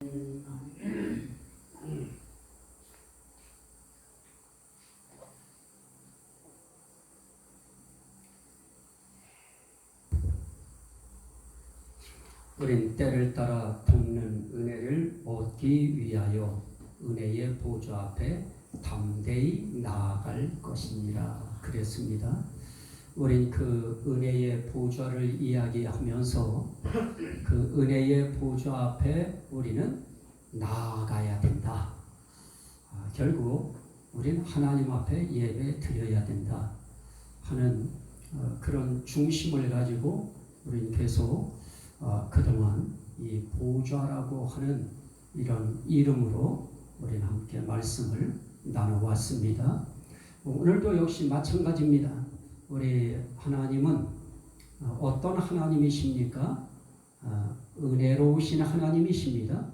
우린 때를 따라 돕는 은혜를 얻기 위하여 은혜의 보좌 앞에 담대히 나아갈 것이니라 그랬습니다. 우린 그 은혜의 보좌를 이야기하면서 그 은혜의 보좌 앞에 우리는 나아가야 된다. 결국 우린 하나님 앞에 예배 드려야 된다 하는 그런 중심을 가지고 우린 계속 그동안 이 보좌라고 하는 이런 이름으로 우리는 함께 말씀을 나눠왔습니다. 오늘도 역시 마찬가지입니다. 우리 하나님은 어떤 하나님이십니까? 은혜로우신 하나님이십니다.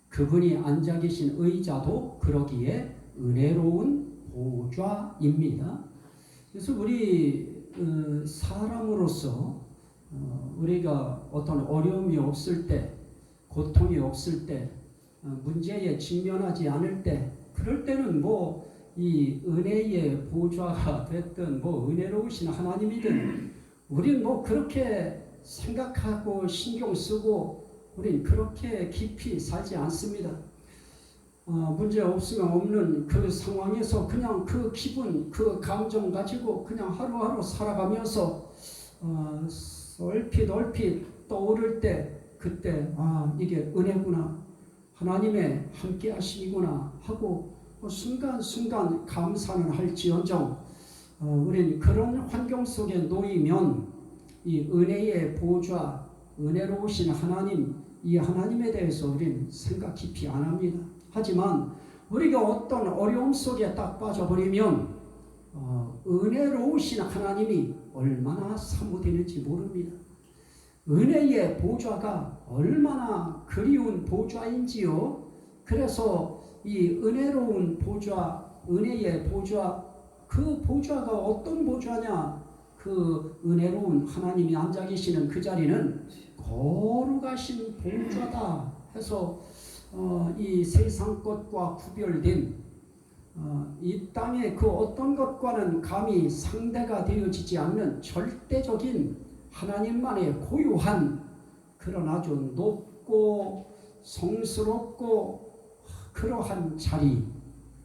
그분이 앉아 계신 의자도 그러기에 은혜로운 보좌입니다. 그래서 우리 사람으로서 우리가 어떤 어려움이 없을 때, 고통이 없을 때, 문제에 직면하지 않을 때, 그럴 때는 이 은혜의 보좌가 됐든 은혜로우신 하나님이든 우린 그렇게 생각하고 신경 쓰고 우린 그렇게 깊이 살지 않습니다. 문제 없으면 없는 그 상황에서 그냥 그 기분, 그 감정 가지고 그냥 하루하루 살아가면서 얼핏 떠오를 때 그때 이게 은혜구나, 하나님의 함께 하심이구나 하고 순간순간 감사는 할지언정 우린 그런 환경 속에 놓이면 이 은혜의 보좌, 은혜로우신 하나님, 이 하나님에 대해서 우린 생각 깊이 안 합니다. 하지만 우리가 어떤 어려움 속에 딱 빠져버리면 은혜로우신 하나님이 얼마나 사모되는지 모릅니다. 은혜의 보좌가 얼마나 그리운 보좌인지요. 그래서 이 은혜로운 보좌, 은혜의 보좌, 그 보좌가 어떤 보좌냐? 그 은혜로운 하나님이 앉아 계시는 그 자리는 거룩하신 보좌다 해서 이 세상 것과 구별된 이 땅의 그 어떤 것과는 감히 상대가 되어지지 않는 절대적인 하나님만의 고유한 그런 아주 높고 성스럽고 그러한 자리.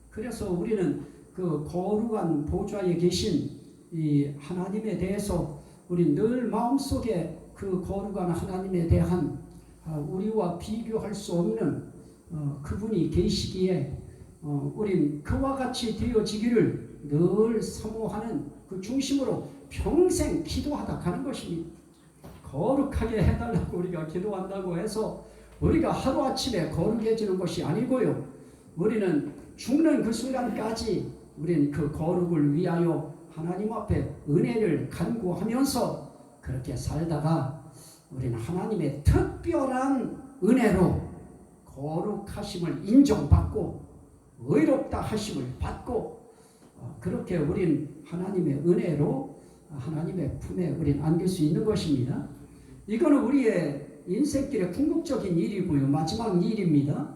그래서 우리는 그 거룩한 보좌에 계신 이 하나님에 대해서 우리 늘 마음속에 그 거룩한 하나님에 대한 우리와 비교할 수 없는 그분이 계시기에 우린 그와 같이 되어지기를 늘 사모하는 그 중심으로 평생 기도하다 가는 것입니다. 거룩하게 해달라고 우리가 기도한다고 해서 우리가 하루아침에 거룩해지는 것이 아니고요. 우리는 죽는 그 순간까지 우리는 그 거룩을 위하여 하나님 앞에 은혜를 간구하면서 그렇게 살다가 우리는 하나님의 특별한 은혜로 거룩하심을 인정받고 의롭다 하심을 받고 그렇게 우린 하나님의 은혜로 하나님의 품에 우린 안길 수 있는 것입니다. 이거는 우리의 인생길의 궁극적인 일이고요. 마지막 일입니다.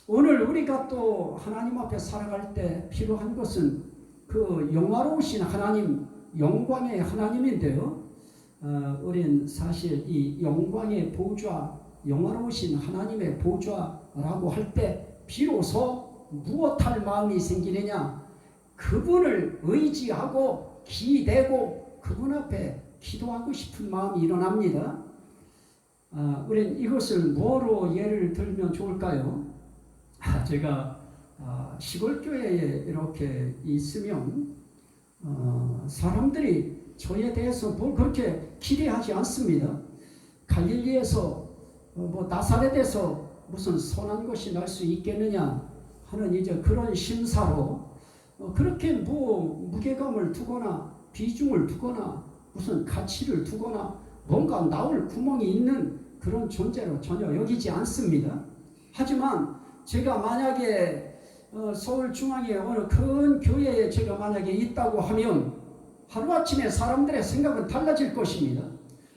오늘 우리가 또 하나님 앞에 살아갈 때 필요한 것은 그 영화로우신 하나님, 영광의 하나님인데요. 우린 사실 이 영광의 보좌, 영화로우신 하나님의 보좌라고 할 때 비로소 무엇할 마음이 생기느냐? 그분을 의지하고 기대고 그분 앞에 기도하고 싶은 마음이 일어납니다. 우린 이것을 뭐로 예를 들면 좋을까요? 제가 시골교회에 이렇게 있으면 사람들이 저에 대해서 뭘 그렇게 기대하지 않습니다. 갈릴리에서 나사렛에서 무슨 선한 것이 날 수 있겠느냐 하는 이제 그런 심사로 그렇게 무게감을 두거나 비중을 두거나 무슨 가치를 두거나 뭔가 나올 구멍이 있는 그런 존재로 전혀 여기지 않습니다. 하지만 제가 만약에 서울중앙의 어느 큰 교회에 제가 만약에 있다고 하면 하루아침에 사람들의 생각은 달라질 것입니다.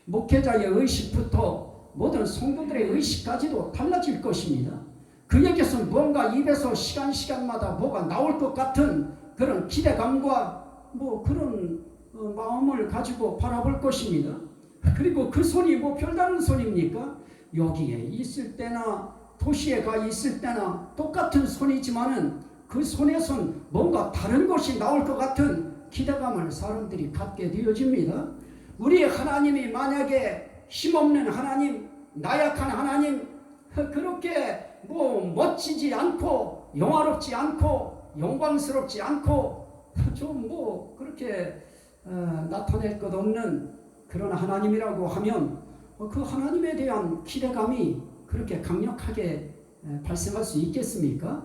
목회자의 의식부터 모든 성도들의 의식까지도 달라질 것입니다. 그에게서 뭔가 입에서 시간마다 뭐가 나올 것 같은 그런 기대감과 뭐 그런 마음을 가지고 바라볼 것입니다. 그리고 그 손이 뭐 별다른 손입니까? 여기에 있을 때나 도시에 가 있을 때나 똑같은 손이지만은 그 손에선 뭔가 다른 것이 나올 것 같은 기대감을 사람들이 갖게 되어집니다. 우리 하나님이 만약에 힘없는 하나님, 나약한 하나님, 그렇게 뭐 멋지지 않고 영화롭지 않고 영광스럽지 않고 좀 뭐 그렇게 나타낼 것 없는 그런 하나님이라고 하면 그 하나님에 대한 기대감이 그렇게 강력하게 발생할 수 있겠습니까?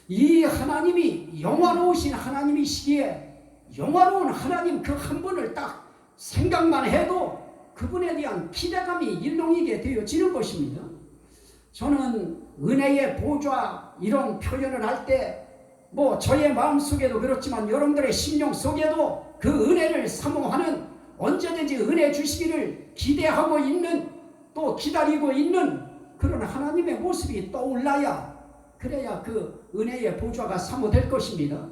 이 하나님이 영화로우신 하나님이시기에 영화로운 하나님 그 한 분을 딱 생각만 해도 그분에 대한 기대감이 일렁이게 되어지는 것입니다. 저는 은혜의 보좌 이런 표현을 할 때 뭐 저의 마음속에도 그렇지만 여러분들의 심령 속에도 그 은혜를 사모하는, 언제든지 은혜 주시기를 기대하고 있는, 또 기다리고 있는 그런 하나님의 모습이 떠올라야, 그래야 그 은혜의 보좌가 사모될 것입니다.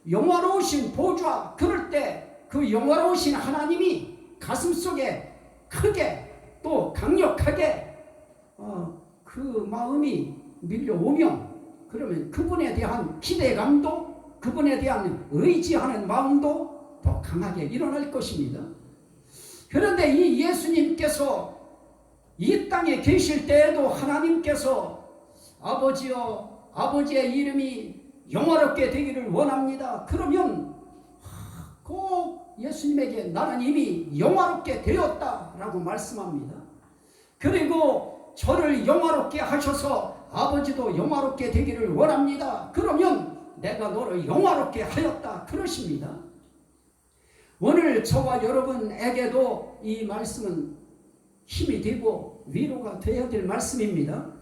영화로우신 보좌, 그럴 때 그 영화로우신 하나님이 가슴속에 크게 또 강력하게 그 마음이 밀려오면, 그러면 그분에 대한 기대감도, 그분에 대한 의지하는 마음도 더 강하게 일어날 것입니다. 그런데 이 예수님께서 이 땅에 계실 때에도 하나님께서 아버지여, 아버지의 이름이 영화롭게 되기를 원합니다. 그러면 꼭 예수님에게 나는 이미 영화롭게 되었다라고 말씀합니다. 그리고 저를 영화롭게 하셔서 아버지도 영화롭게 되기를 원합니다. 그러면 내가 너를 영화롭게 하였다, 그러십니다. 오늘 저와 여러분에게도 이 말씀은 힘이 되고 위로가 되어야 될 말씀입니다.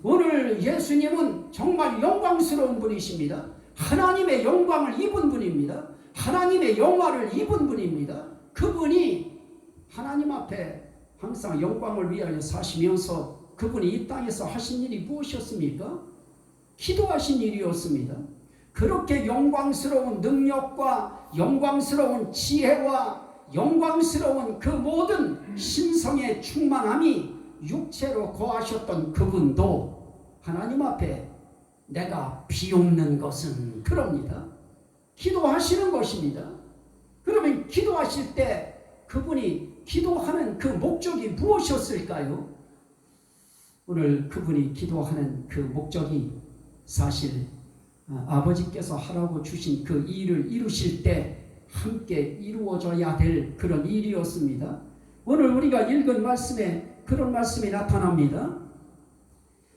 오늘 예수님은 정말 영광스러운 분이십니다. 하나님의 영광을 입은 분입니다. 하나님의 영화를 입은 분입니다. 그분이 하나님 앞에 항상 영광을 위하여 사시면서 그분이 이 땅에서 하신 일이 무엇이었습니까? 기도하신 일이었습니다. 그렇게 영광스러운 능력과 영광스러운 지혜와 영광스러운 그 모든 신성의 충만함이 육체로 거하셨던 그분도 하나님 앞에 내가 비옵는 것은 그럽니다. 기도하시는 것입니다. 그러면 기도하실 때 그분이 기도하는 그 목적이 무엇이었을까요? 오늘 그분이 기도하는 그 목적이 사실 아버지께서 하라고 주신 그 일을 이루실 때 함께 이루어져야 될 그런 일이었습니다. 오늘 우리가 읽은 말씀에 그런 말씀이 나타납니다.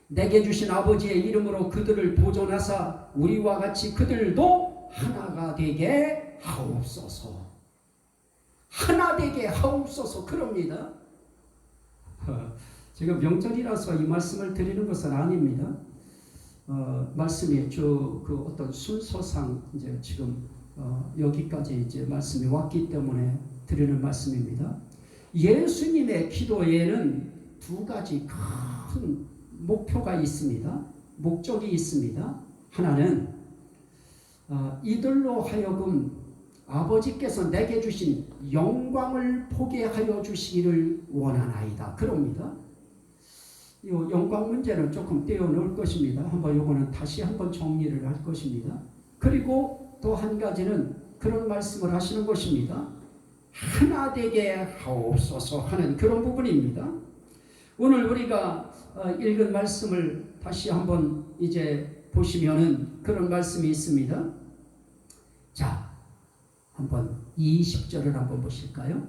내게 주신 아버지의 이름으로 그들을 보존하사 우리와 같이 그들도 하나가 되게 하옵소서. 하나 되게 하옵소서, 그럽니다. 지금 명절이라서 이 말씀을 드리는 것은 아닙니다. 말씀이 그 어떤 순서상 이제 지금 여기까지 이제 말씀이 왔기 때문에 드리는 말씀입니다. 예수님의 기도에는 두 가지 큰 목표가 있습니다. 목적이 있습니다. 하나는 이들로 하여금 아버지께서 내게 주신 영광을 보게 하여 주시기를 원하나이다, 그럽니다. 이 영광 문제는 조금 떼어놓을 것입니다. 한번 요거는 다시 한번 정리를 할 것입니다. 그리고 또 한 가지는 그런 말씀을 하시는 것입니다. 하나 되게 하옵소서 하는 그런 부분입니다. 오늘 우리가 읽은 말씀을 다시 한번 이제 보시면은 그런 말씀이 있습니다. 자, 한번 20절을 한번 보실까요?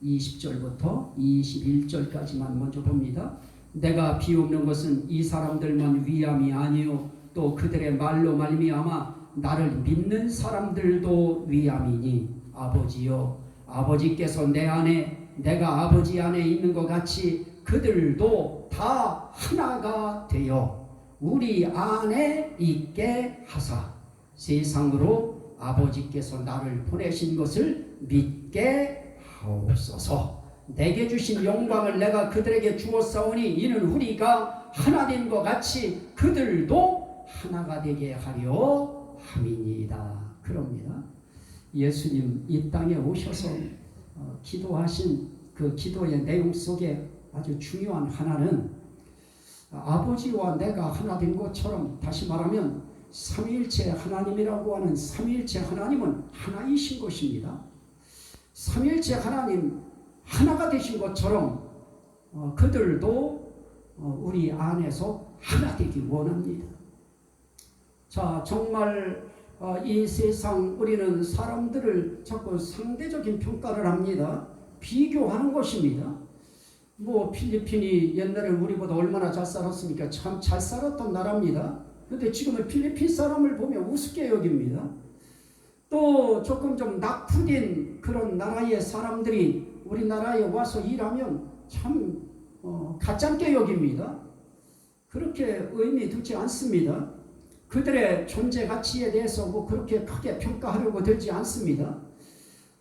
20절부터 21절까지만 먼저 봅니다. 내가 비옵는 것은 이 사람들만 위함이 아니요 또 그들의 말로 말미암아 나를 믿는 사람들도 위함이니 아버지여, 아버지께서 내 안에 내가 아버지 안에 있는 것 같이 그들도 다 하나가 되어 우리 안에 있게 하사 세상으로 아버지께서 나를 보내신 것을 믿게 하옵소서. 내게 주신 영광을 내가 그들에게 주었사오니 이는 우리가 하나 된 것 같이 그들도 하나가 되게 하려 함이니이다. 그럽니다. 예수님 이 땅에 오셔서 기도하신 그 기도의 내용 속에 아주 중요한 하나는 아버지와 내가 하나 된 것처럼, 다시 말하면 삼위일체 하나님이라고 하는 삼위일체 하나님은 하나이신 것입니다. 삼위일체 하나님 하나가 되신 것처럼 그들도 우리 안에서 하나 되기 원합니다. 자, 정말 이 세상 우리는 사람들을 자꾸 상대적인 평가를 합니다. 비교하는 것입니다. 뭐 필리핀이 옛날에 우리보다 얼마나 잘 살았습니까? 참 잘 살았던 나라입니다. 그런데 지금은 필리핀 사람을 보면 우습게 여깁니다. 또 조금 좀 낙후된 그런 나라의 사람들이 우리나라에 와서 일하면 참 가짜게 여깁니다. 그렇게 의미 두지 않습니다. 그들의 존재 가치에 대해서 뭐 그렇게 크게 평가하려고 들지 않습니다.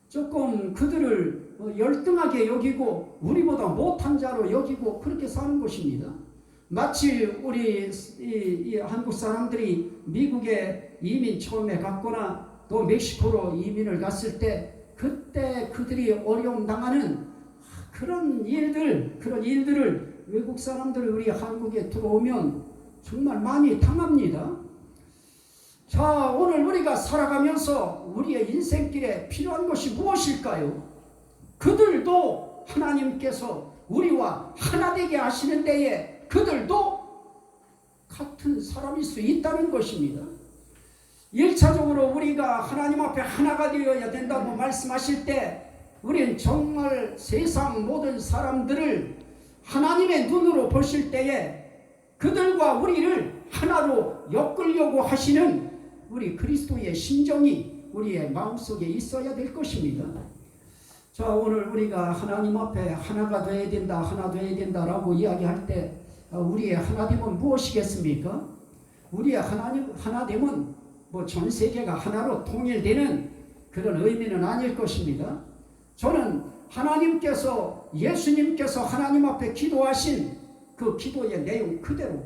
조금 그들을 열등하게 여기고 우리보다 못한 자로 여기고 그렇게 사는 것입니다. 마치 우리 이 한국 사람들이 미국에 이민 처음에 갔거나 또 멕시코로 이민을 갔을 때 그때 그들이 어려움 당하는 그런 일들을 외국 사람들이 우리 한국에 들어오면 정말 많이 당합니다. 자, 오늘 우리가 살아가면서 우리의 인생길에 필요한 것이 무엇일까요? 그들도 하나님께서 우리와 하나 되게 하시는 데에 그들도 같은 사람일 수 있다는 것입니다. 1차적으로 우리가 하나님 앞에 하나가 되어야 된다고 말씀하실 때 우리는 정말 세상 모든 사람들을 하나님의 눈으로 보실 때에 그들과 우리를 하나로 엮으려고 하시는 우리 그리스도의 심정이 우리의 마음속에 있어야 될 것입니다. 자, 오늘 우리가 하나님 앞에 하나가 되어야 된다, 하나 되어야 된다라고 이야기할 때 우리의 하나됨은 무엇이겠습니까? 우리의 하나됨은 뭐 전 세계가 하나로 통일되는 그런 의미는 아닐 것입니다. 저는 하나님께서, 예수님께서 하나님 앞에 기도하신 그 기도의 내용 그대로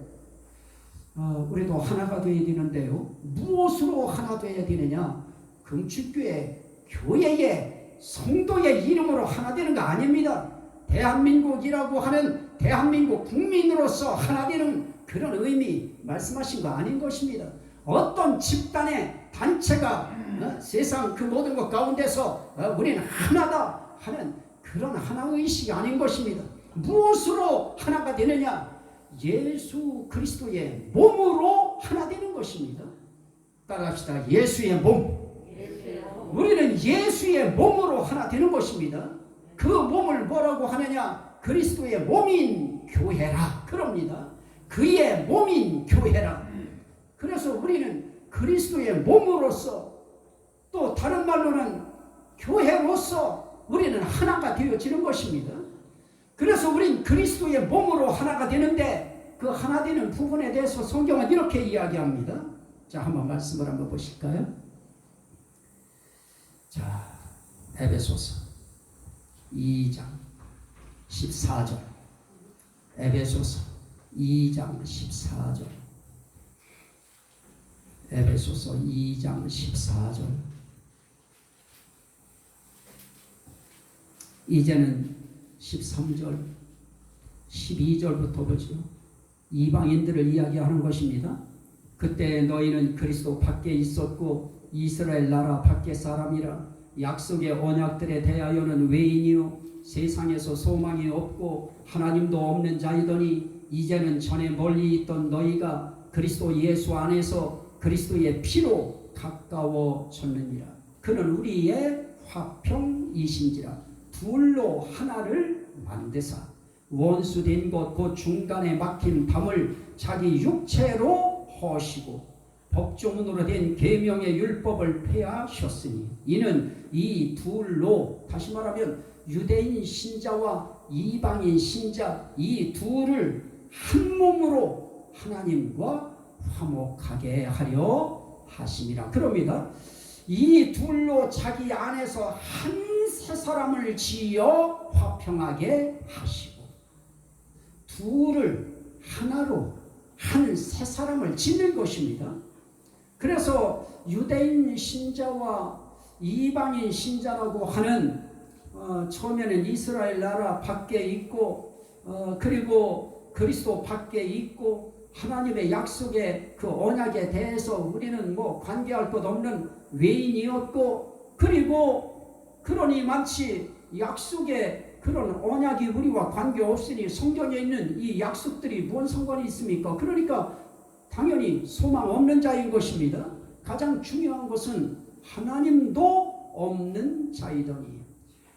우리도 하나가 되어야 되는데요. 무엇으로 하나 되어야 되느냐? 금축교회, 교회의 성도의 이름으로 하나 되는 거 아닙니다. 대한민국이라고 하는 대한민국 국민으로서 하나 되는 그런 의미 말씀하신 거 아닌 것입니다. 어떤 집단의 단체가 세상 그 모든 것 가운데서 우리는 하나다 하는 그런 하나의식이 아닌 것입니다. 무엇으로 하나가 되느냐? 예수 그리스도의 몸으로 하나 되는 것입니다. 따라합시다. 예수의 몸. 우리는 예수의 몸으로 하나 되는 것입니다. 그 몸을 뭐라고 하느냐? 그리스도의 몸인 교회라 그럽니다. 그의 몸인 교회라. 그래서 우리는 그리스도의 몸으로서, 또 다른 말로는 교회로서 우리는 하나가 되어지는 것입니다. 그래서 우린 그리스도의 몸으로 하나가 되는데 그 하나 되는 부분에 대해서 성경은 이렇게 이야기합니다. 자, 한번 말씀을 한번 보실까요? 자, 에베소서 2장 14절. 에베소서 2장 14절. 에베소서 2장 14절. 이제는 13절, 12절부터 보죠. 이방인들을 이야기하는 것입니다. 그때 너희는 그리스도 밖에 있었고 이스라엘 나라 밖에 사람이라. 약속의 언약들에 대하여는 외인이요 세상에서 소망이 없고 하나님도 없는 자이더니 이제는 전에 멀리 있던 너희가 그리스도 예수 안에서 그리스도의 피로 가까워졌느니라. 그는 우리의 화평이신지라. 둘로 하나를 만드사 원수된 것 곧 중간에 막힌 담을 자기 육체로 허시고 법조문으로 된 계명의 율법을 폐하셨으니 이는 이 둘로, 다시 말하면 유대인 신자와 이방인 신자 이 둘을 한 몸으로 하나님과 화목하게 하려 하심이라 그럽니다. 이 둘로 자기 안에서 한 새 사람을 지어 화평하게 하시고 둘을 하나로 한 세 사람을 짓는 것입니다. 그래서 유대인 신자와 이방인 신자라고 하는 처음에는 이스라엘 나라 밖에 있고 그리고 그리스도 밖에 있고 하나님의 약속의 그 언약에 대해서 우리는 뭐 관계할 것 없는 외인이었고 그리고 그러니 마치 약속의 그런 언약이 우리와 관계없으니 성경에 있는 이 약속들이 뭔 상관이 있습니까? 그러니까 당연히 소망 없는 자인 것입니다. 가장 중요한 것은 하나님도 없는 자이더니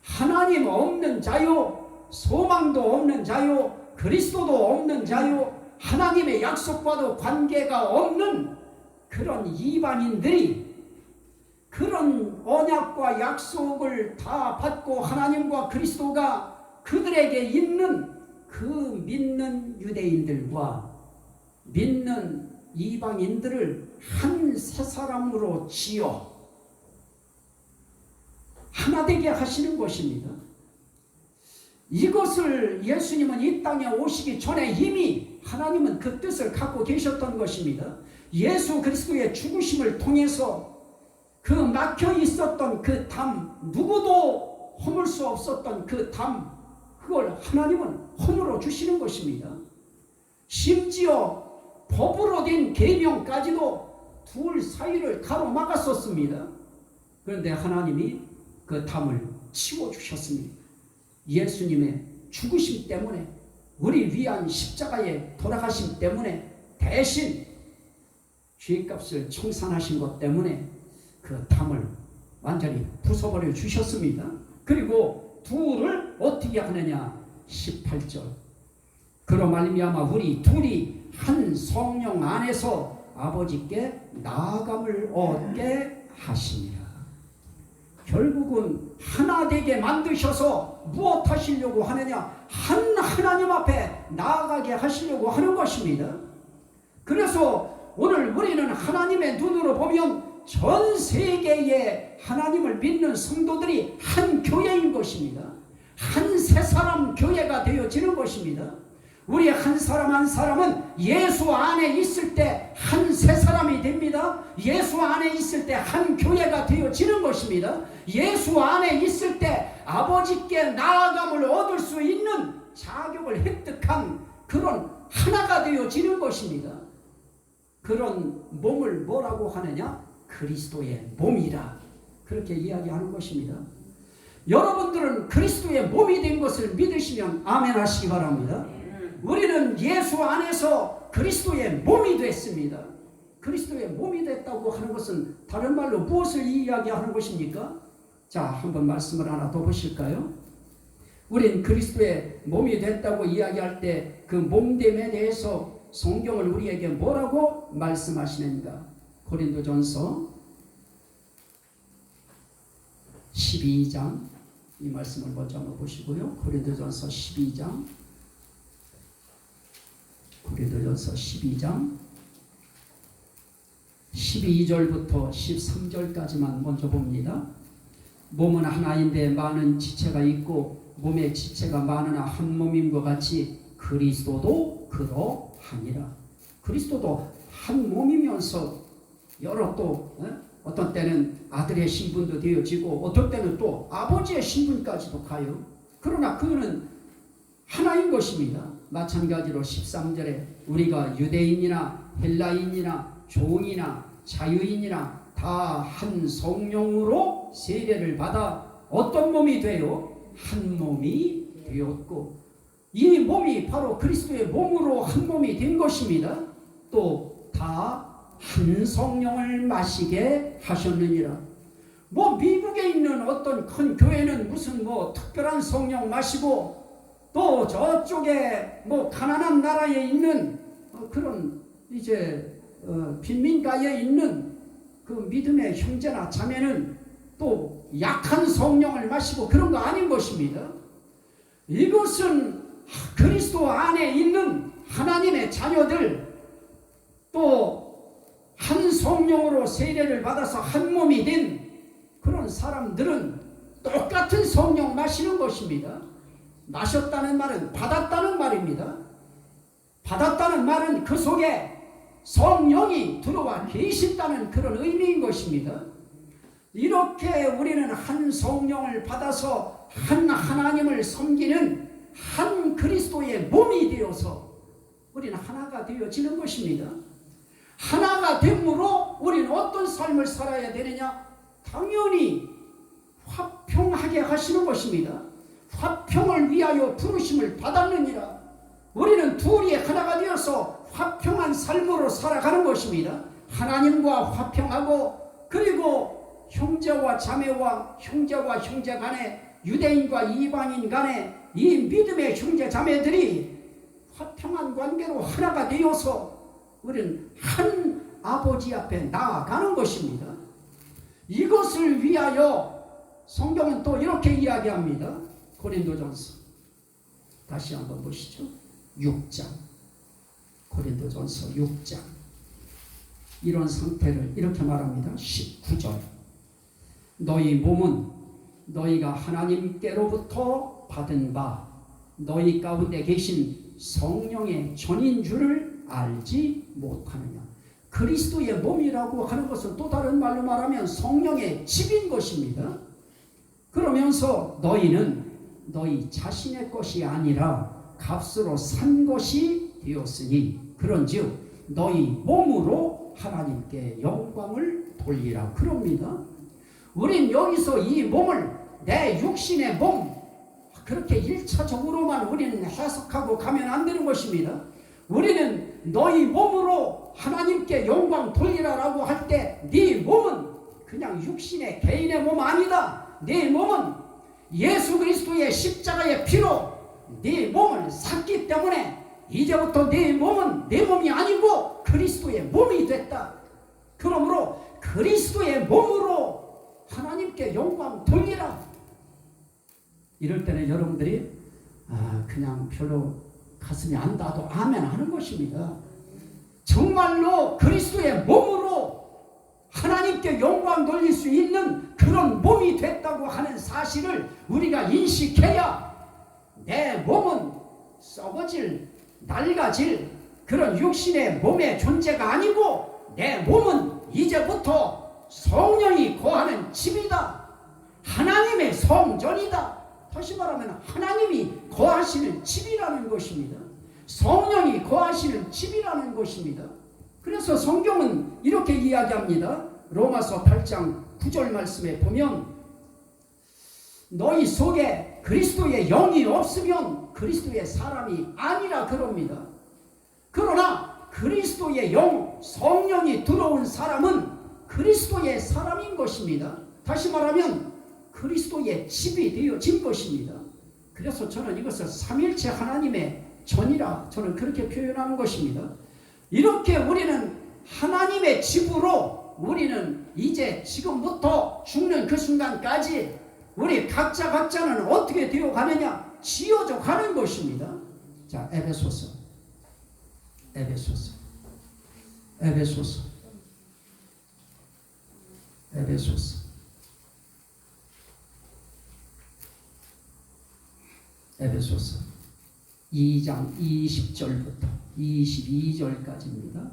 하나님 없는 자요 소망도 없는 자요 그리스도도 없는 자요 하나님의 약속과도 관계가 없는 그런 이방인들이 그런 언약과 약속을 다 받고 하나님과 그리스도가 그들에게 있는 그 믿는 유대인들과 믿는 이방인들을 한 세 사람으로 지어 하나 되게 하시는 것입니다. 이것을 예수님은 이 땅에 오시기 전에 이미 하나님은 그 뜻을 갖고 계셨던 것입니다. 예수 그리스도의 죽으심을 통해서 그 막혀 있었던 그 담, 누구도 허물 수 없었던 그 담, 그걸 하나님은 허물어 주시는 것입니다. 심지어 법으로 된 계명까지도 둘 사이를 가로막았었습니다. 그런데 하나님이 그 담을 치워주셨습니다. 예수님의 죽으심 때문에 우리 위한 십자가에 돌아가심 때문에 대신 죄값을 청산하신 것 때문에 그 담을 완전히 부숴버려 주셨습니다. 그리고 둘을 어떻게 하느냐 18절 그로 말미암아 우리 둘이 한 성령 안에서 아버지께 나아감을 얻게 하시니라. 결국은 하나 되게 만드셔서 무엇 하시려고 하느냐 한 하나님 앞에 나아가게 하시려고 하는 것입니다. 그래서 오늘 우리는 하나님의 눈으로 보면 전 세계의 하나님을 믿는 성도들이 한 교회인 것입니다. 한 세 사람 교회가 되어지는 것입니다. 우리 한 사람 한 사람은 예수 안에 있을 때 한 세 사람이 됩니다. 예수 안에 있을 때 한 교회가 되어지는 것입니다. 예수 안에 있을 때 아버지께 나아감을 얻을 수 있는 자격을 획득한 그런 하나가 되어지는 것입니다. 그런 몸을 뭐라고 하느냐? 그리스도의 몸이라 그렇게 이야기하는 것입니다. 여러분들은 그리스도의 몸이 된 것을 믿으시면 아멘 하시기 바랍니다. 우리는 예수 안에서 그리스도의 몸이 됐습니다. 그리스도의 몸이 됐다고 하는 것은 다른 말로 무엇을 이야기하는 것입니까? 자, 한번 말씀을 하나 더 보실까요? 우린 그리스도의 몸이 됐다고 이야기할 때 그 몸됨에 대해서 성경을 우리에게 뭐라고 말씀하시는가? 고린도전서 12장 이 말씀을 먼저 한번 보시고요. 고린도전서 12장 12절부터 13절까지만 먼저 봅니다. 몸은 하나인데 많은 지체가 있고 몸의 지체가 많으나 한 몸인 것 같이 그리스도도 그러하니라. 그리스도도 한 몸이면서 여러 또 어떤 때는 아들의 신분도 되어지고 어떤 때는 또 아버지의 신분까지도 가요. 그러나 그는 하나인 것입니다. 마찬가지로 13절에 우리가 유대인이나 헬라인이나 종이나 자유인이나 다 한 성령으로 세례를 받아 어떤 몸이 되어 한 몸이 되었고 이 몸이 바로 그리스도의 몸으로 한 몸이 된 것입니다. 또 다 한 성령을 마시게 하셨느니라. 뭐 미국에 있는 어떤 큰 교회는 무슨 뭐 특별한 성령 마시고 또 저쪽에 뭐 가난한 나라에 있는 그런 이제 빈민가에 있는 그 믿음의 형제나 자매는 또 약한 성령을 마시고 그런 거 아닌 것입니다. 이것은 그리스도 안에 있는 하나님의 자녀들 또 한 성령으로 세례를 받아서 한 몸이 된 그런 사람들은 똑같은 성령 마시는 것입니다. 마셨다는 말은 받았다는 말입니다. 받았다는 말은 그 속에 성령이 들어와 계신다는 그런 의미인 것입니다. 이렇게 우리는 한 성령을 받아서 한 하나님을 섬기는 한 그리스도의 몸이 되어서 우리는 하나가 되어지는 것입니다. 하나가 됨으로 우리는 어떤 삶을 살아야 되느냐? 당연히 화평하게 하시는 것입니다. 화평을 위하여 부르심을 받았느니라. 우리는 둘이 하나가 되어서 화평한 삶으로 살아가는 것입니다. 하나님과 화평하고, 그리고 형제와 자매와 형제와 형제 간에, 유대인과 이방인 간에 이 믿음의 형제 자매들이 화평한 관계로 하나가 되어서 우리는 한 아버지 앞에 나아가는 것입니다. 이것을 위하여 성경은 또 이렇게 이야기합니다. 고린도전서 다시 한번 보시죠. 6장, 고린도전서 6장, 이런 상태를 이렇게 말합니다. 19절, 너희 몸은 너희가 하나님께로부터 받은 바 너희 가운데 계신 성령의 전인 줄을 알지 못하느냐. 그리스도의 몸이라고 하는 것은 또 다른 말로 말하면 성령의 집인 것입니다. 그러면서 너희는 너희 자신의 것이 아니라 값으로 산 것이 되었으니 그런즉 너희 몸으로 하나님께 영광을 돌리라 그럽니다. 우린 여기서 이 몸을 내 육신의 몸 그렇게 1차적으로만 우리는 해석하고 가면 안 되는 것입니다. 우리는 너희 몸으로 하나님께 영광 돌리라라고 할 때 네 몸은 그냥 육신의 개인의 몸 아니다. 네 몸은 예수 그리스도의 십자가의 피로 네 몸을 샀기 때문에 이제부터 네 몸은 내 몸이 아니고 그리스도의 몸이 됐다. 그러므로 그리스도의 몸으로 하나님께 영광 돌리라. 이럴 때는 여러분들이 그냥 별로 가슴이 안 닿아도 아멘 하는 것입니다. 정말로 그리스도의 몸으로 하나님께 영광 돌릴 수 있는 그런 몸이 됐다고 하는 사실을 우리가 인식해야 내 몸은 썩어질, 낡아질 그런 육신의 몸의 존재가 아니고 내 몸은 이제부터 성령이 거하는 집이다. 하나님의 성전이다. 다시 말하면 하나님이 거하시는 집이라는 것입니다. 성령이 거하시는 집이라는 것입니다. 그래서 성경은 이렇게 이야기합니다. 로마서 8장 9절 말씀에 보면 너희 속에 그리스도의 영이 없으면 그리스도의 사람이 아니라 그럽니다. 그러나 그리스도의 영, 성령이 들어온 사람은 그리스도의 사람인 것입니다. 다시 말하면 그리스도의 집이 되어진 것입니다. 그래서 저는 이것을 삼일체 하나님의 전이라 저는 그렇게 표현하는 것입니다. 이렇게 우리는 하나님의 집으로 우리는 이제 지금부터 죽는 그 순간까지 우리 각자는 어떻게 되어 가느냐? 지어져 가는 것입니다. 자, 에베소서 에베소서 2장 20절부터 22절까지입니다.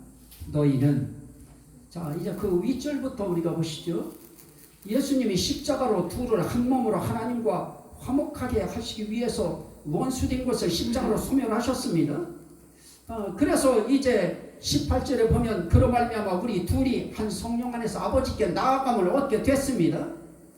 너희는, 자 이제 그 윗절부터 우리가 보시죠. 예수님이 십자가로 둘을 한 몸으로 하나님과 화목하게 하시기 위해서 원수된 것을 십자가로 소멸하셨습니다. 그래서 이제 18절에 보면 그로 말미암아 우리 둘이 한 성령 안에서 아버지께 나아감을 얻게 됐습니다.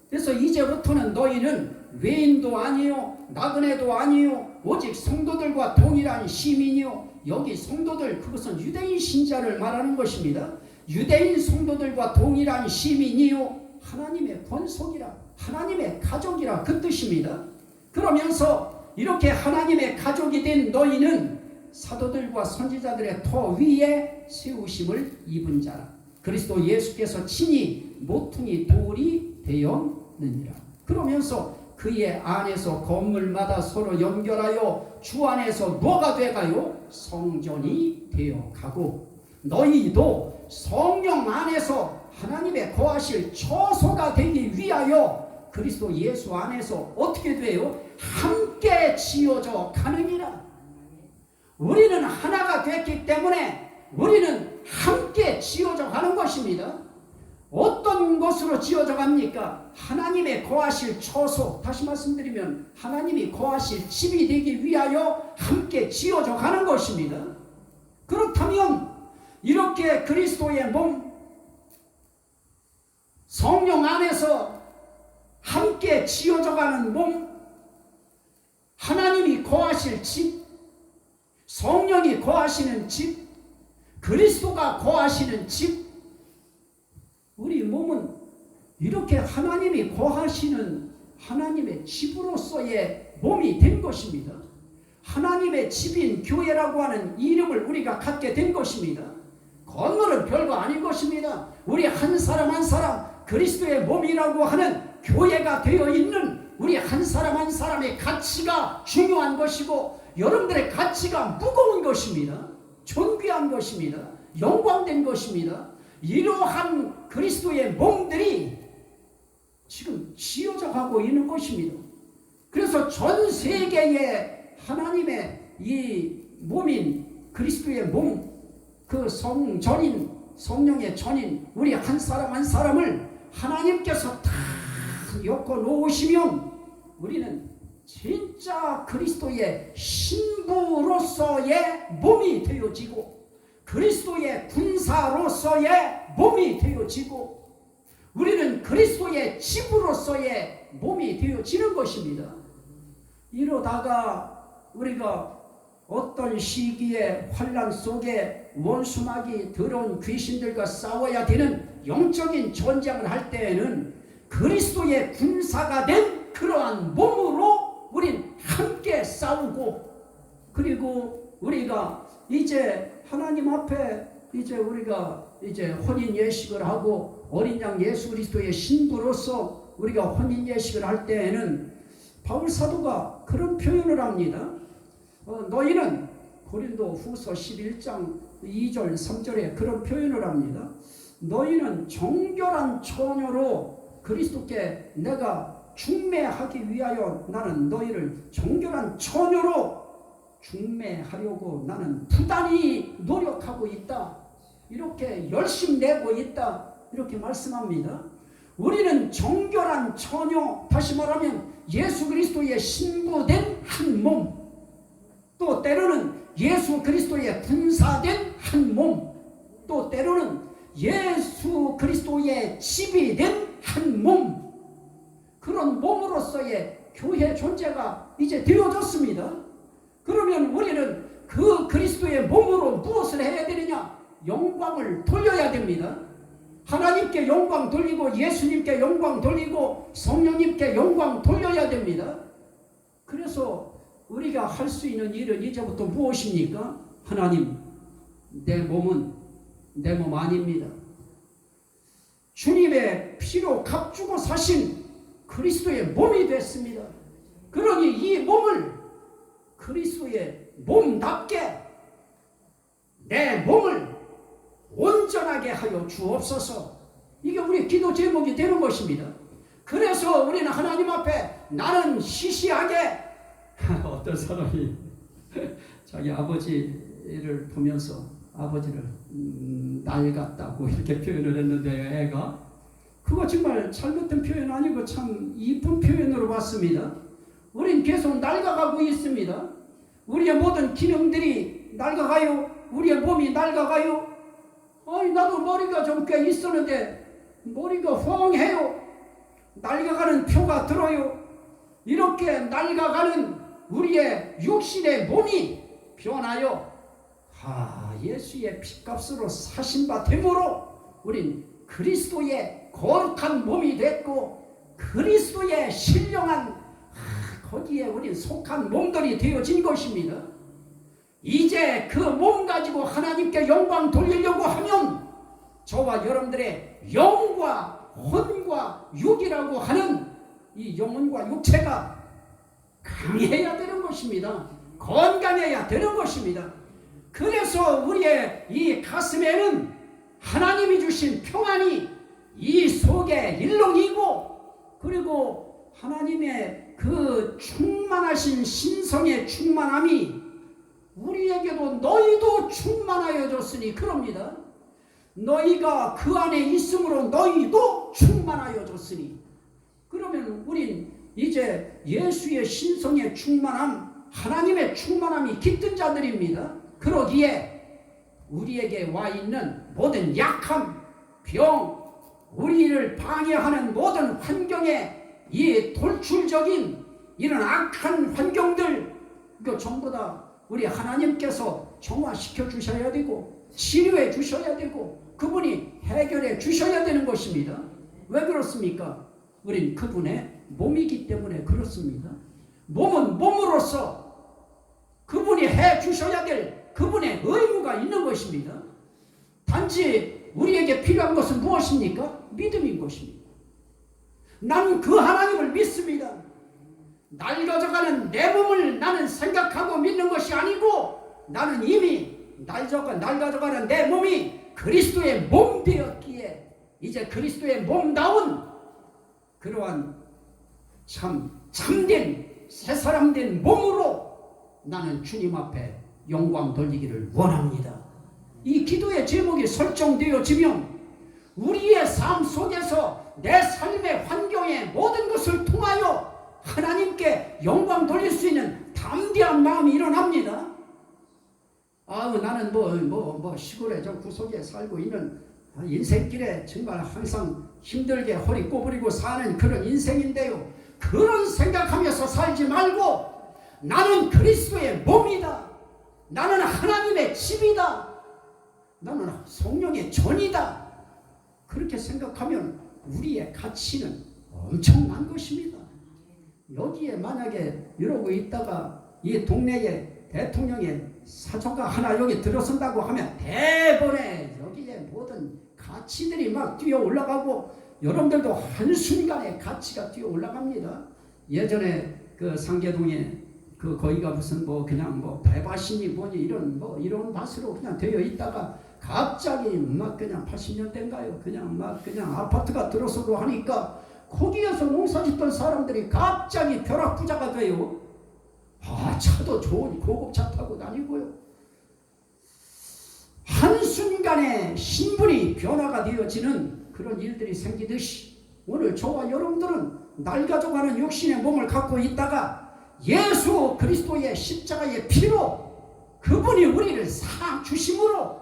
그래서 이제부터는 너희는 외인도 아니요 나그네도 아니요 오직 성도들과 동일한 시민이요. 여기 성도들 그것은 유대인 신자를 말하는 것입니다. 유대인 성도들과 동일한 시민이요 하나님의 권속이라, 하나님의 가족이라 그 뜻입니다. 그러면서 이렇게 하나님의 가족이 된 너희는 사도들과 선지자들의 터 위에 세우심을 입은 자라. 그리스도 예수께서 친히 모퉁이 돌이 되었느니라. 그러면서 그의 안에서 건물마다 서로 연결하여 주 안에서 뭐가 돼가요? 성전이 되어가고 너희도 성령 안에서 하나님의 거하실 처소가 되기 위하여 그리스도 예수 안에서 어떻게 돼요? 함께 지어져 가느니라. 우리는 하나가 됐기 때문에 우리는 함께 지어져 가는 것입니다. 어떤 것으로 지어져 갑니까? 하나님의 거하실 처소, 다시 말씀드리면 하나님이 거하실 집이 되기 위하여 함께 지어져 가는 것입니다. 그렇다면 이렇게 그리스도의 몸, 성령 안에서 함께 지어져 가는 몸, 하나님이 거하실 집, 성령이 거하시는 집, 그리스도가 거하시는 집, 우리 몸은 이렇게 하나님이 거하시는 하나님의 집으로서의 몸이 된 것입니다. 하나님의 집인 교회라고 하는 이름을 우리가 갖게 된 것입니다. 건물은 별거 아닌 것입니다. 우리 한 사람 한 사람 그리스도의 몸이라고 하는 교회가 되어 있는 우리 한 사람 한 사람의 가치가 중요한 것이고, 여러분들의 가치가 무거운 것입니다. 존귀한 것입니다. 영광된 것입니다. 이러한 그리스도의 몸들이 지금 지어져 가고 있는 것입니다. 그래서 전 세계에 하나님의 이 몸인 그리스도의 몸, 그 성전인, 성령의 전인 우리 한 사람 한 사람을 하나님께서 다 엮어 놓으시면 우리는 진짜 그리스도의 신부로서의 몸이 되어지고, 그리스도의 군사로서의 몸이 되어지고, 우리는 그리스도의 집으로서의 몸이 되어지는 것입니다. 이러다가 우리가 어떤 시기에 환난 속에 원수마귀 더러운 귀신들과 싸워야 되는 영적인 전쟁을 할 때에는 그리스도의 군사가 된 그러한 몸으로 우린 함께 싸우고, 그리고 우리가 이제 하나님 앞에 이제 우리가 이제 혼인 예식을 하고 어린 양 예수 그리스도의 신부로서 우리가 혼인 예식을 할 때에는 바울 사도가 그런 표현을 합니다. 너희는 고린도 후서 11장 2절 3절에 그런 표현을 합니다. 너희는 정결한 처녀로 그리스도께 내가 중매하기 위하여 나는 너희를 정결한 처녀로 중매하려고 나는 부단히 노력하고 있다. 이렇게 열심히 내고 있다. 이렇게 말씀합니다. 우리는 정결한 처녀, 다시 말하면 예수 그리스도의 신부된 한 몸, 또 때로는 예수 그리스도의 군사된 한 몸, 또 때로는 예수 그리스도의 집이 된 한 몸, 그런 몸으로서의 교회 존재가 이제 되어졌습니다. 그러면 우리는 그 그리스도의 몸으로 무엇을 해야 되느냐? 영광을 돌려야 됩니다. 하나님께 영광 돌리고 예수님께 영광 돌리고 성령님께 영광 돌려야 됩니다. 그래서 우리가 할 수 있는 일은 이제부터 무엇입니까? 하나님, 내 몸은 내 몸 아닙니다. 주님의 피로 값주고 사신 그리스도의 몸이 됐습니다. 그러니 이 몸을 그리스도의 몸답게 내 몸을 온전하게 하여 주옵소서. 이게 우리 기도 제목이 되는 것입니다. 그래서 우리는 하나님 앞에 나는 시시하게 어떤 사람이 자기 아버지를 보면서 아버지를 낡았다고 이렇게 표현을 했는데요. 애가 그거 정말 잘못된 표현 아니고 참 이쁜 표현으로 봤습니다. 우린 계속 낡아가고 있습니다. 우리의 모든 기능들이 낡아가요. 우리의 몸이 낡아가요. 아니 나도 머리가 좀 꽤 있었는데 머리가 휑해요. 낡아가는 표가 들어요. 이렇게 낡아가는 우리의 육신의 몸이 변하여 예수의 피값으로 사신 바 됨으로 우린 그리스도의 거룩한 몸이 됐고 그리스도의 신령한 거기에 우린 속한 몸들이 되어진 것입니다. 이제 그 몸 가지고 하나님께 영광 돌리려고 하면 저와 여러분들의 영과 혼과 육이라고 하는 이 영혼과 육체가 강해야 되는 것입니다. 건강해야 되는 것입니다. 그래서 우리의 이 가슴에는 하나님이 주신 평안이 이 속에 일렁이고, 그리고 하나님의 그 충만하신 신성의 충만함이 우리에게도 너희도 충만하여 줬으니 그럽니다. 너희가 그 안에 있으므로 너희도 충만하여 줬으니. 그러면 우린 이제 예수의 신성의 충만함, 하나님의 충만함이 깃든 자들입니다. 그러기에 우리에게 와 있는 모든 약함, 병, 우리를 방해하는 모든 환경에 이 돌출적인 이런 악한 환경들, 이거 전부 다 우리 하나님께서 정화시켜 주셔야 되고 치료해 주셔야 되고 그분이 해결해 주셔야 되는 것입니다. 왜 그렇습니까? 우린 그분의 몸이기 때문에 그렇습니다. 몸은 몸으로서 그분이 해 주셔야 될 그분의 의무가 있는 것입니다. 단지 우리에게 필요한 것은 무엇입니까? 믿음인 것입니다. 나는 그 하나님을 믿습니다. 낡아져가는 내 몸을 나는 생각하고 믿는 것이 아니고 나는 이미 낡아져가는 내 몸이 그리스도의 몸 되었기에 이제 그리스도의 몸다운 그러한 참된 새 사람 된 몸으로 나는 주님 앞에 영광 돌리기를 원합니다. 이 기도의 제목이 설정되어지면 우리의 삶 속에서 내 삶의 환경의 모든 것을 통하여 하나님께 영광 돌릴 수 있는 담대한 마음이 일어납니다. 나는 시골에 저 구석에 살고 있는 인생길에 정말 항상 힘들게 허리 꼬부리고 사는 그런 인생인데요. 그런 생각하면서 살지 말고 나는 그리스도의 몸이다. 나는 하나님의 집이다. 나는 성령의 전이다. 그렇게 생각하면 우리의 가치는 엄청난 것입니다. 여기에 만약에 이러고 있다가 이 동네에 대통령의 사조가 하나 여기 들어선다고 하면 대번에 여기에 모든 가치들이 막 뛰어 올라가고 여러분들도 한순간에 가치가 뛰어 올라갑니다. 예전에 그 상계동에 그 거기가 무슨 그냥 배밭이니 뭐니 이런 밭으로 그냥 되어 있다가 갑자기 막 그냥 80년대인가요? 그냥 아파트가 들어서고 하니까 거기에서 농사 짓던 사람들이 갑자기 벼락부자가 돼요. 차도 좋은 고급차 타고 다니고요. 한순간에 신분이 변화가 되어지는 그런 일들이 생기듯이 오늘 저와 여러분들은 낡아져가는 육신의 몸을 갖고 있다가 예수 그리스도의 십자가의 피로 그분이 우리를 사 주심으로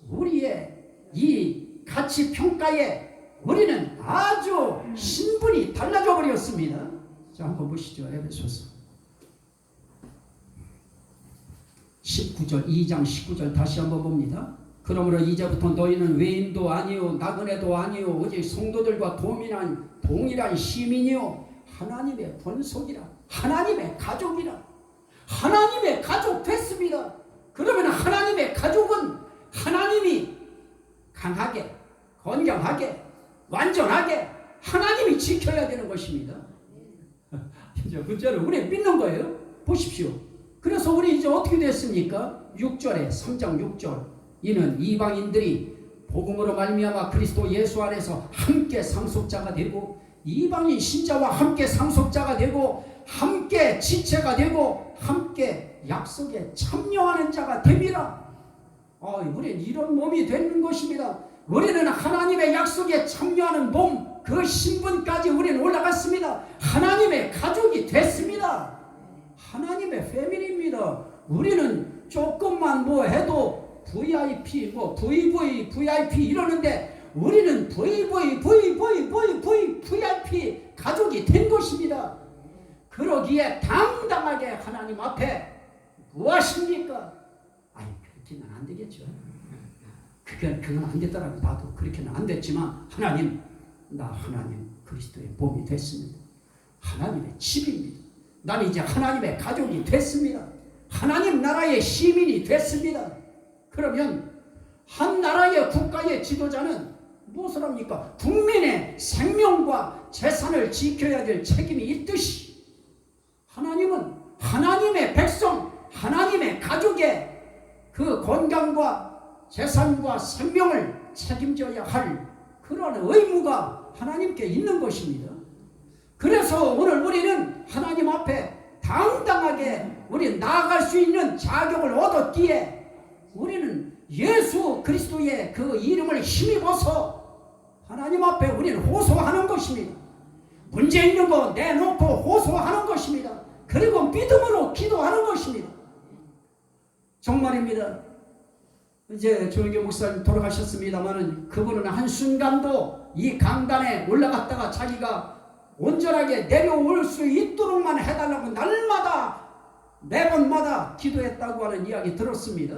우리의 이 가치 평가에 우리는 아주 신분이 달라져 버렸습니다. 자, 한번 보시죠. 에베소서 19절 2장 19절 다시 한번 봅니다. 그러므로 이제부터 너희는 외인도 아니요 나그네도 아니요 오직 성도들과 동일한 시민이요 하나님의 권속이라 하나님의 가족이라 하나님의 가족 됐습니다. 그러면 하나님의 가족은 하나님이 강하게 건강하게 완전하게 하나님이 지켜야 되는 것입니다. 이제 문제는 우리 믿는 거예요. 보십시오. 그래서 우리 이제 어떻게 됐습니까? 6절에 3장 6절 이는 이방인들이 복음으로 말미암아 그리스도 예수 안에서 함께 상속자가 되고 이방인 신자와 함께 상속자가 되고 함께 지체가 되고 함께 약속에 참여하는 자가 됩니다. 우리는 이런 몸이 되는 것입니다. 우리는 하나님의 약속에 참여하는 몸 그 신분까지 우리는 올라갔습니다. 하나님의 가족이 됐습니다. 하나님의 패밀리입니다. 우리는 조금만 해도 VIP, VIP 이러는데 우리는 VIP 가족이 된 것입니다. 그러기에 당당하게 하나님 앞에 무엇입니까? 그렇게는 안 되겠죠. 그건 안 됐더라고. 나도 그렇게는 안 됐지만 하나님 그리스도의 몸이 됐습니다. 하나님의 집입니다. 나는 이제 하나님의 가족이 됐습니다. 하나님 나라의 시민이 됐습니다. 그러면 한 나라의 국가의 지도자는 무엇을 합니까? 국민의 생명과 재산을 지켜야 될 책임이 있듯이 하나님은 하나님의 백성, 하나님의 가족의 그 건강과 재산과 생명을 책임져야 할 그런 의무가 하나님께 있는 것입니다. 그래서 오늘 우리는 하나님 앞에 당당하게 우리 나아갈 수 있는 자격을 얻었기에 우리는 예수 그리스도의 그 이름을 힘입어서 하나님 앞에 우리는 호소하는 것입니다. 문제 있는 거 내놓고 호소하는 것입니다. 그리고 믿음으로 기도하는 것입니다. 정말입니다. 이제 조영교 목사님 돌아가셨습니다만 그분은 한순간도 이 강단에 올라갔다가 자기가 온전하게 내려올 수 있도록만 해달라고 날마다 매번마다 기도했다고 하는 이야기 들었습니다.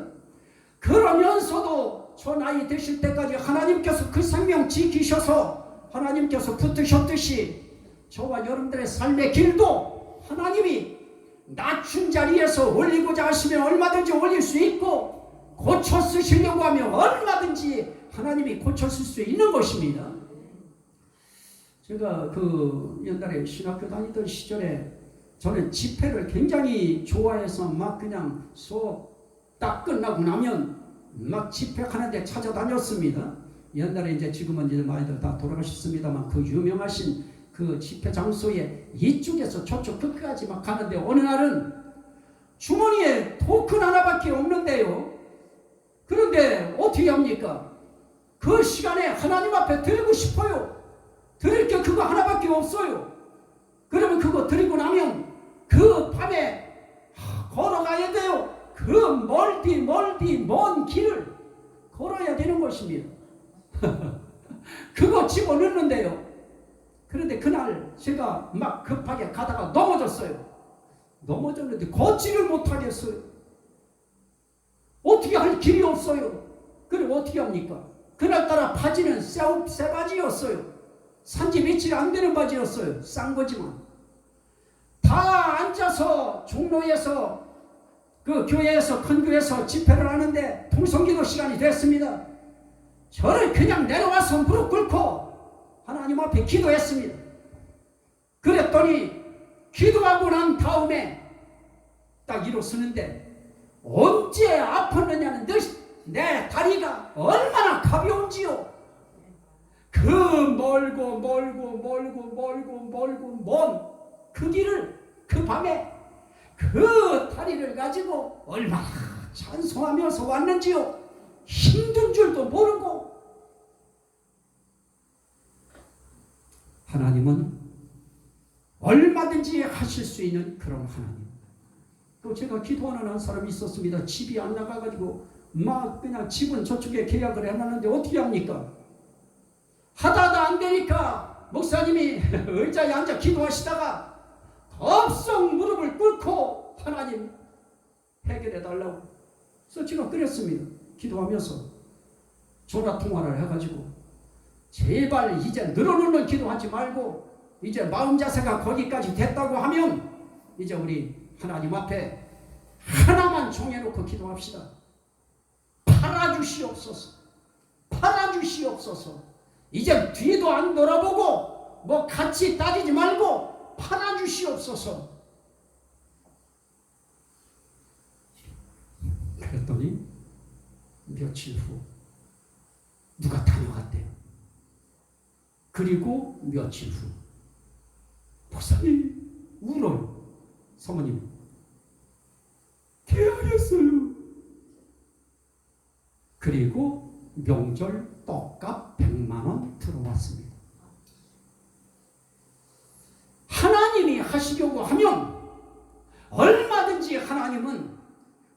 그러면서도 저 나이 되실 때까지 하나님께서 그 생명 지키셔서 하나님께서 붙으셨듯이 저와 여러분들의 삶의 길도 하나님이 낮춘 자리에서 올리고자 하시면 얼마든지 올릴 수 있고 고쳐 쓰시려고 하면 얼마든지 하나님이 고쳐 쓸 수 있는 것입니다. 제가 그 옛날에 신학교 다니던 시절에 저는 집회를 굉장히 좋아해서 막 그냥 수업 딱 끝나고 나면 막 집회하는데 찾아다녔습니다. 옛날에 이제 지금은 이제 많이들 다 돌아가셨습니다만 그 유명하신 그 집회 장소에 이쪽에서 저쪽 끝까지 막 가는데 어느 날은 주머니에 토큰 하나밖에 없는데요. 그런데 어떻게 합니까? 그 시간에 하나님 앞에 드리고 싶어요. 드릴 게 그거 하나밖에 없어요. 그러면 그거 드리고 나면 그 밤에 걸어가야 돼요. 그 멀디 먼 길을 걸어야 되는 것입니다. 그거 집어넣는데요. 그런데 그날 제가 막 급하게 가다가 넘어졌어요. 넘어졌는데 걷지를 못하겠어요. 어떻게 할 길이 없어요. 그럼 어떻게 합니까? 그날따라 바지는 새 바지였어요. 산지 며칠 안 되는 바지였어요. 싼 거지만. 다 앉아서 종로에서 그 교회에서 큰 교회에서 집회를 하는데 통성기도 시간이 됐습니다. 저를 그냥 내려와서 무릎 꿇고 하나님 앞에 기도했습니다. 그랬더니 기도하고 난 다음에 딱 일어서는데 언제 아팠느냐는 내 다리가 얼마나 가벼운지요. 그 멀고 먼 그 길을 그 밤에 그 다리를 가지고 얼마나 찬송하면서 왔는지요. 힘든 줄도 모르고. 하나님은 얼마든지 하실 수 있는 그런 하나님. 또 제가 기도하는 한 사람이 있었습니다. 집이 안 나가가지고 막 그냥 집은 저쪽에 계약을 해놨는데 어떻게 합니까? 하다가 안 되니까 목사님이 의자에 앉아 기도하시다가 덥석 무릎을 꿇고 하나님 해결해 달라고. 그래서 제가 그랬습니다. 기도하면서 전화통화를 해가지고 제발 이제 늘어놓는 기도하지 말고 이제 마음 자세가 거기까지 됐다고 하면 이제 우리 하나님 앞에 하나만 정해놓고 기도합시다. 팔아주시옵소서. 팔아주시옵소서. 이제 뒤도 안 돌아보고 뭐 같이 따지지 말고 팔아주시옵소서. 그랬더니 며칠 후 누가 다녀갔대요. 그리고 며칠 후 목사님 울어요. 사모님 계약했어요. 그리고 명절 떡값 100만 원 들어왔습니다. 하나님이 하시려고 하면 얼마든지 하나님은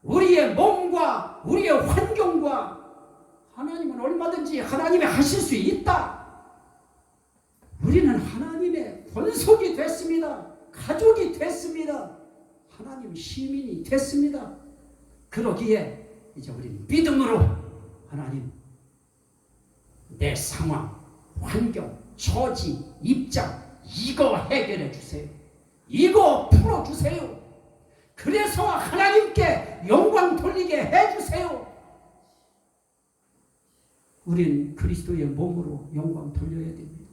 우리의 몸과 우리의 환경과 하나님은 얼마든지 하나님이 하실 수 있다. 우리는 하나님의 권속이 됐습니다. 가족이 됐습니다. 하나님 시민이 됐습니다. 그러기에 이제 우리는 믿음으로 하나님 내 상황, 환경, 처지, 입장 이거 해결해 주세요. 이거 풀어주세요. 그래서 하나님께 영광 돌리게 해주세요. 우린 그리스도의 몸으로 영광 돌려야 됩니다.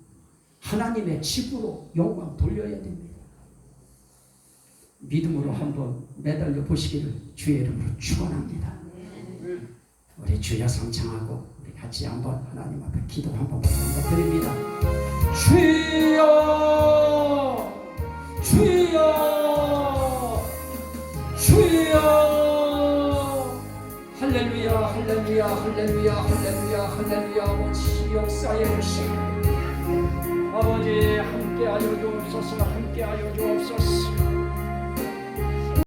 하나님의 집으로 영광 돌려야 됩니다. 믿음으로 한번 매달려 보시기를 주의 이름으로 축원합니다. 우리 주여 성창하고 우리 같이 한번 하나님 앞에 기도 한번 부탁드립니다. 주여 할렐루야 할렐루야 할렐루야 할렐루야. 아버지 역사의 주시 아버지 함께하여 주옵소서. 함께하여 주옵소서.